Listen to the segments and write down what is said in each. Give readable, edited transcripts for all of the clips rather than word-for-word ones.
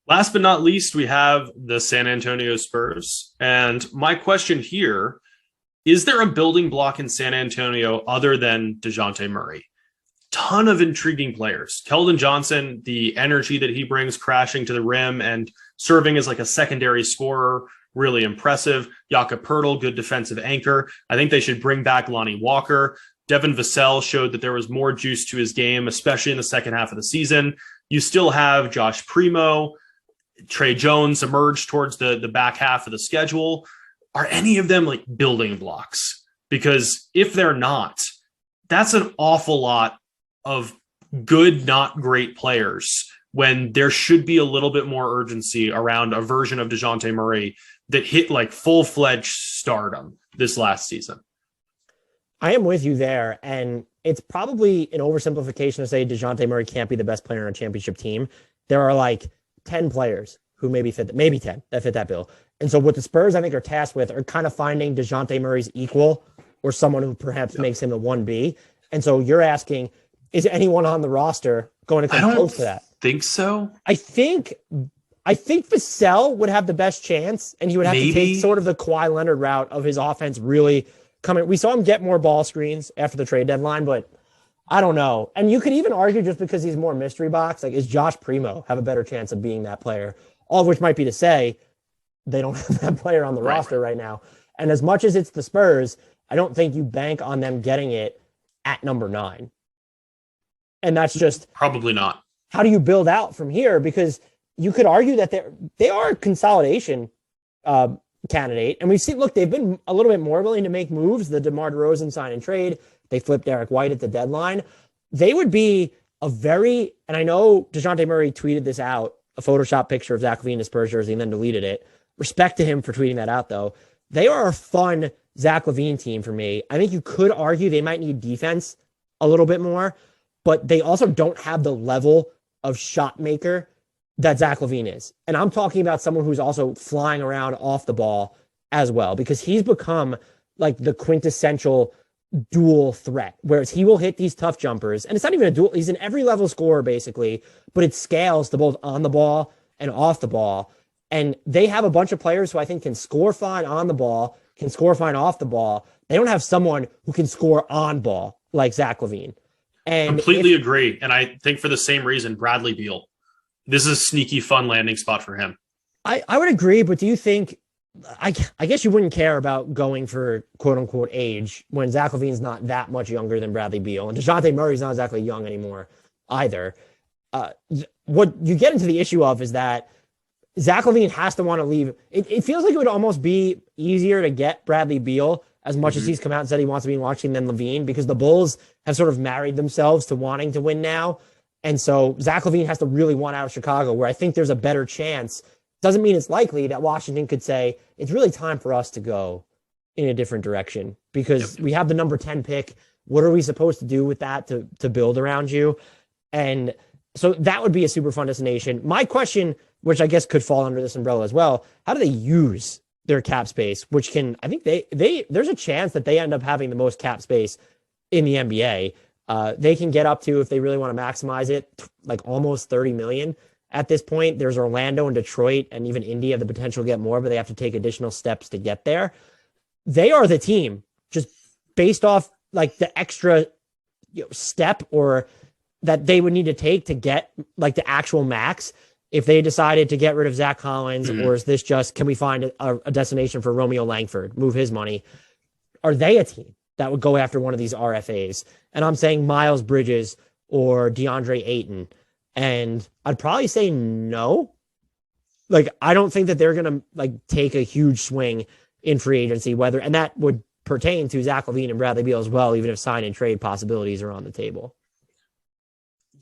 Last but not least, we have the San Antonio Spurs. And my question here, is there a building block in San Antonio other than Dejounte Murray? Ton of intriguing players. Keldon Johnson, the energy that he brings crashing to the rim and serving as like a secondary scorer, really impressive. Jakob Poeltl, good defensive anchor. I think they should bring back Lonnie Walker. Devin Vassell showed that there was more juice to his game, especially in the second half of the season. You still have Josh Primo. Trey Jones emerged towards the back half of the schedule. Are any of them like building blocks? Because if they're not, that's an awful lot of good, not great players when there should be a little bit more urgency around a version of Dejounte Murray that hit like full-fledged stardom this last season. I am with you there. And it's probably an oversimplification to say Dejounte Murray can't be the best player on a championship team. There are like 10 players who maybe 10 that fit that bill. And so what the Spurs, I think, are tasked with are kind of finding Dejounte Murray's equal or someone who perhaps makes him the 1B. And so you're asking, is anyone on the roster going to come close to that? Think so. I think Vassell would have the best chance, and he would have to take sort of the Kawhi Leonard route of his offense really coming. We saw him get more ball screens after the trade deadline, but I don't know. And you could even argue just because he's more mystery box, like is Josh Primo have a better chance of being that player? All of which might be to say they don't have that player on the roster right now. And as much as it's the Spurs, I don't think you bank on them getting it at number 9. And that's just probably not. How do you build out from here? Because you could argue that they are a consolidation candidate. And we've seen, look, they've been a little bit more willing to make moves. The DeMar DeRozan sign and trade. They flipped Derek White at the deadline. They would be and I know Dejounte Murray tweeted this out, a Photoshop picture of Zach LaVine in his Spurs jersey and then deleted it. Respect to him for tweeting that out, though. They are a fun Zach LaVine team for me. I think you could argue they might need defense a little bit more, but they also don't have the level of shot maker that Zach LaVine is. And I'm talking about someone who's also flying around off the ball as well, because he's become like the quintessential dual threat, whereas he will hit these tough jumpers. And it's not even a dual. He's an every level scorer, basically, but it scales to both on the ball and off the ball. And they have a bunch of players who I think can score fine on the ball, can score fine off the ball. They don't have someone who can score on ball like Zach LaVine. And completely agree. And I think for the same reason, Bradley Beal, this is a sneaky fun landing spot for him. I would agree, but do you think, I guess you wouldn't care about going for quote unquote age when Zach LaVine's not that much younger than Bradley Beal, and Dejounte Murray's not exactly young anymore either. What you get into the issue of is that Zach LaVine has to want to leave. It feels like it would almost be easier to get Bradley Beal as much as he's come out and said he wants to be in Washington than LaVine, because the Bulls have sort of married themselves to wanting to win now. And so Zach LaVine has to really want out of Chicago, where I think there's a better chance. Doesn't mean it's likely that Washington could say, it's really time for us to go in a different direction, because we have the number 10 pick. What are we supposed to do with that to build around you? And so that would be a super fun destination. My question, which I guess could fall under this umbrella as well, how do they use their cap space, which can, I think there's a chance that they end up having the most cap space in the NBA. They can get up to, if they really want to maximize it, like almost 30 million at this point. There's Orlando and Detroit and even Indy have the potential to get more, but they have to take additional steps to get there. They are the team, just based off like the extra step or that they would need to take to get like the actual max. If they decided to get rid of Zach Collins, or is this just, can we find a destination for Romeo Langford, move his money? Are they a team that would go after one of these RFAs? And I'm saying Miles Bridges or DeAndre Ayton. And I'd probably say no. Like, I don't think that they're going to like take a huge swing in free agency, and that would pertain to Zach LaVine and Bradley Beal as well, even if sign and trade possibilities are on the table.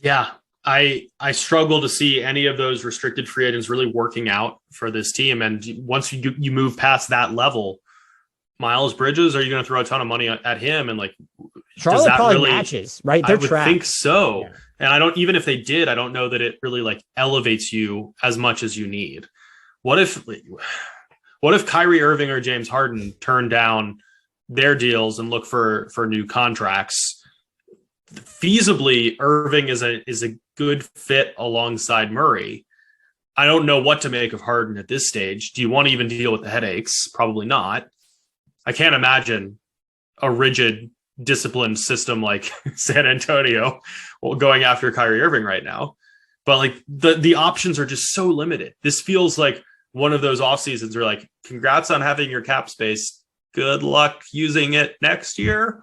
Yeah. I struggle to see any of those restricted free agents really working out for this team. And once you move past that level, Miles Bridges, are you going to throw a ton of money at him? And like, Charlotte probably really matches, right? They're I would trapped. think so. Yeah. And even if they did, I don't know that it really like elevates you as much as you need. What if Kyrie Irving or James Harden turn down their deals and look for new contracts? Feasibly, Irving is a good fit alongside Murray. I don't know what to make of Harden at this stage. Do you want to even deal with the headaches? Probably not. I can't imagine a rigid, disciplined system like San Antonio going after Kyrie Irving right now. But like the options are just so limited. This feels like one of those off seasons where like, congrats on having your cap space. Good luck using it next year.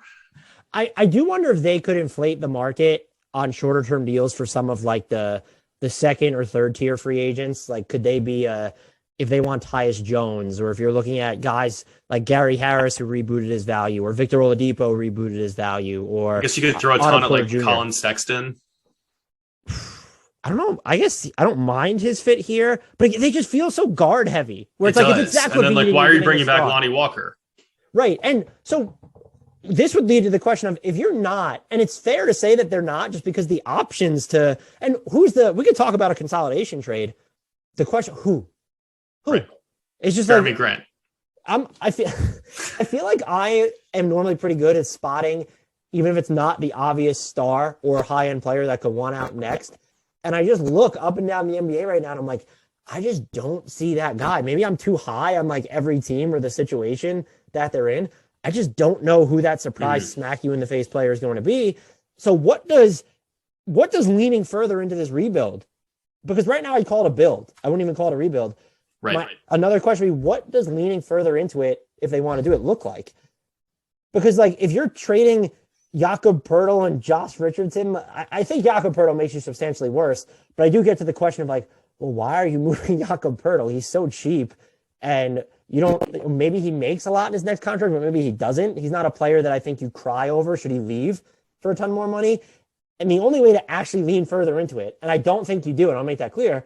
I do wonder if they could inflate the market on shorter term deals for some of like the second or third tier free agents. Like, could they be if they want Tyus Jones, or if you're looking at guys like Gary Harris who rebooted his value, or Victor Oladipo rebooted his value, or I guess you could throw a ton at like Jr. Colin Sexton. I don't know. I guess I don't mind his fit here, but they just feel so guard heavy. Where it's like, if it's Zach and then LaVine, like, why are you bringing back Lonnie Walker? Right, and so this would lead to the question of, if you're not, and it's fair to say that they're not, just because the options to, and we could talk about a consolidation trade. The question, who? Right. It's just Jeremy like, Grant. I feel like I am normally pretty good at spotting, even if it's not the obvious star or high end player that could want out next. And I just look up and down the NBA right now, and I'm like, I just don't see that guy. Maybe I'm too high on like every team or the situation that they're in. I just don't know who that surprise smack you in the face player is going to be. So what does leaning further into this rebuild? Because right now I call it a build. I wouldn't even call it a rebuild. Right. Another question would be, what does leaning further into it, if they want to do it, look like? Because like, if you're trading Jakob Poeltl and Josh Richardson, I think Jakob Poeltl makes you substantially worse. But I do get to the question of like, well, why are you moving Jakob Poeltl? He's so cheap, and you don't. Maybe he makes a lot in his next contract, but maybe he doesn't. He's not a player that I think you cry over should he leave for a ton more money. And the only way to actually lean further into it, and I don't think you do, and I'll make that clear,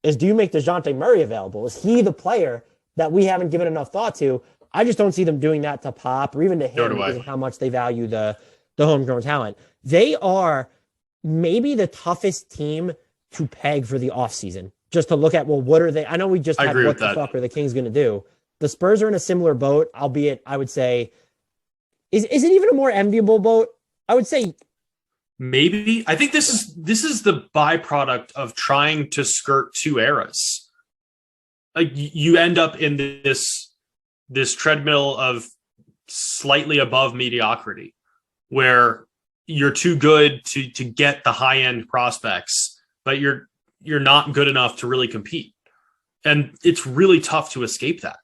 is, do you make Dejounte Murray available? Is he the player that we haven't given enough thought to? I just don't see them doing that to Pop, or even to him, because of how much they value the homegrown talent. They are maybe the toughest team to peg for the offseason. Just to look at, well, what are they? I know we just had what the fuck are the Kings going to do. The Spurs are in a similar boat, albeit I would say, is it even a more enviable boat? I would say maybe. I think this is the byproduct of trying to skirt two eras. Like, you end up in this treadmill of slightly above mediocrity, where you're too good to get the high end prospects, but you're not good enough to really compete. And it's really tough to escape that.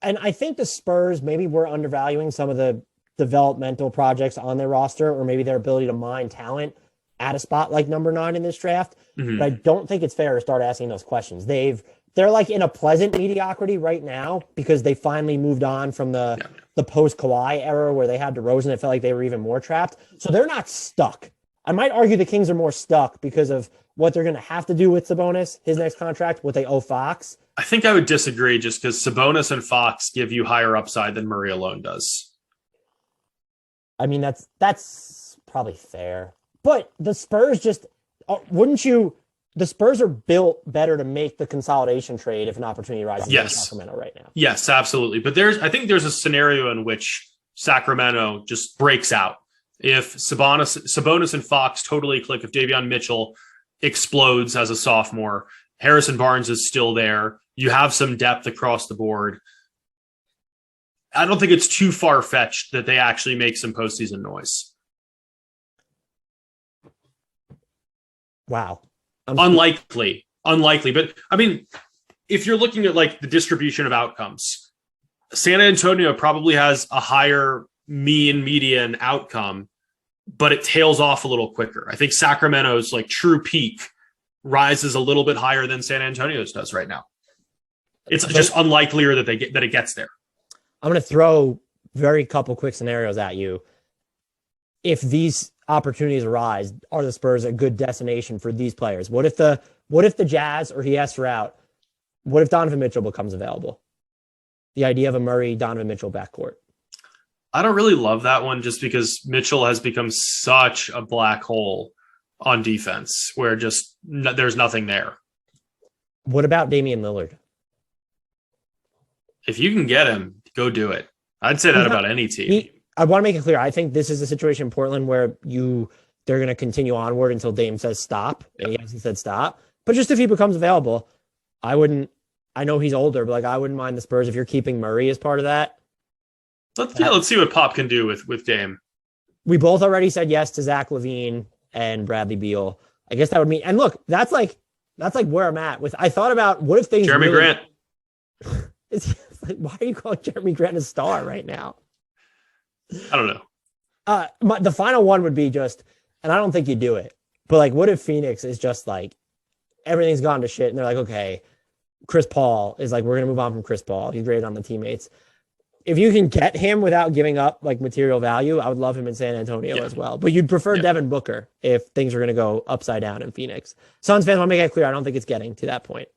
And I think the Spurs, maybe we're undervaluing some of the developmental projects on their roster, or maybe their ability to mine talent at a spot like number 9 in this draft. But I don't think it's fair to start asking those questions. They're like in a pleasant mediocrity right now, because they finally moved on from the post Kawhi era where they had DeRozan. It felt like they were even more trapped. So they're not stuck. I might argue the Kings are more stuck because of what they're going to have to do with Sabonis, his next contract, what they owe Fox. I think I would disagree, just because Sabonis and Fox give you higher upside than Murray alone does. I mean, that's probably fair. But the Spurs just, wouldn't you, the Spurs are built better to make the consolidation trade if an opportunity arises in Sacramento right now. Yes, absolutely. But I think there's a scenario in which Sacramento just breaks out. If Sabonis and Fox totally click, if Davion Mitchell explodes as a sophomore, Harrison Barnes is still there, you have some depth across the board. I don't think it's too far-fetched that they actually make some postseason noise. Wow. Unlikely. But I mean, if you're looking at like the distribution of outcomes, San Antonio probably has a higher median outcome, but it tails off a little quicker. I think Sacramento's like true peak rises a little bit higher than San Antonio's does right now. It's just unlikelier that it gets there. I'm going to throw very couple quick scenarios at you. If these opportunities arise, are the Spurs a good destination for these players? What if the Jazz or Hies are out? What if Donovan Mitchell becomes available? The idea of a Murray-Donovan Mitchell backcourt. I don't really love that one, just because Mitchell has become such a black hole on defense where just there's nothing there. What about Damian Lillard? If you can get him, go do it. I'd say that about any team. I want to make it clear. I think this is a situation in Portland where they're going to continue onward until Dame says stop. And he hasn't said stop. But just if he becomes available, I wouldn't. I know he's older, but like I wouldn't mind the Spurs if you're keeping Murray as part of that. Let's see what Pop can do with Dame. We both already said yes to Zach LaVine and Bradley Beal. I guess that would mean. And look, that's like where I'm at with. I thought about what if things. Jeremy Grant. It's like, why are you calling Jeremy Grant a star right now? I don't know. The final one would be just, and I don't think you do it, but like, what if Phoenix is just like everything's gone to shit, and they're like, okay, Chris Paul is like, we're gonna move on from Chris Paul. He's great on the teammates. If you can get him without giving up like material value, I would love him in San Antonio as well. But you'd prefer Devin Booker if things are going to go upside down in Phoenix. Suns fans want to make it clear. I don't think it's getting to that point.